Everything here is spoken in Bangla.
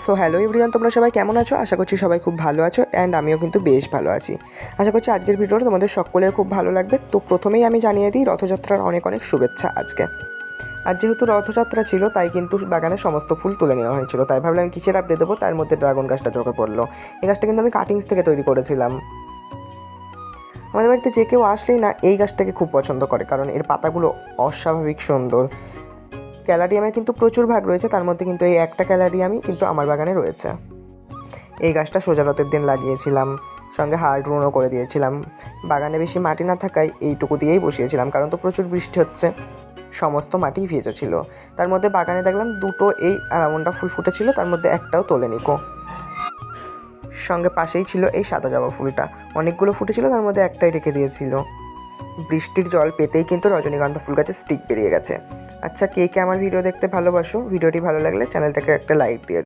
সো হ্যালো এভরিওয়ান, তোমরা সবাই কেমন আছো? আশা করছি সবাই খুব ভালো আছো অ্যান্ড আমিও কিন্তু বেশ ভালো আছি। আশা করছি আজকের ভিডিওটা তোমাদের সকলের খুব ভালো লাগবে। তো প্রথমেই আমি জানিয়ে দিই রথযাত্রার অনেক অনেক শুভেচ্ছা আজকে। আর যেহেতু রথযাত্রা ছিল তাই কিন্তু বাগানের সমস্ত ফুল তুলে নেওয়া হয়েছিল, তাই ভাবলাম কিসের আপডেট দেবো, তার মধ্যে ড্রাগন গাছটা চোখে পড়লো। এই গাছটা কিন্তু আমি কাটিংস থেকে তৈরি করেছিলাম। আমাদের বাড়িতে যে কেউ আসলেই না এই গাছটাকে খুব পছন্দ করে, কারণ এর পাতাগুলো অস্বাভাবিক সুন্দর। ক্যালারিয়ামের কিন্তু প্রচুর ভাগ রয়েছে, তার মধ্যে কিন্তু এই একটা ক্যালারিয়ামই কিন্তু আমার বাগানে রয়েছে। এই গাছটা সোজা রথের দিন লাগিয়েছিলাম, সঙ্গে হার্ড রুনও করে দিয়েছিলাম। বাগানে বেশি মাটি না থাকায় এইটুকু দিয়েই বসিয়েছিলাম, কারণ তো প্রচুর বৃষ্টি হচ্ছে, সমস্ত মাটি ভিজে ছিল। তার মধ্যে বাগানে দেখলাম দুটো এই অ্যালামন্ডা ফুল ফুটেছিল, তার মধ্যে একটাও তোলেনি কো। সঙ্গে পাশেই ছিল এই সাদা জবা ফুলটা, অনেকগুলো ফুটেছিল, তার মধ্যে একটাই রেখে দিয়েছিল। বৃষ্টির জল পেতেই কিন্তু রজনীগন্ধা ফুল গাছের স্টিক বেরিয়ে গেছে। আচ্ছা, কে কে আমার ভিডিও দেখতে ভালোবাসো? ভিডিওটি ভালো লাগলে চ্যানেলটাকে একটা লাইক দিয়ে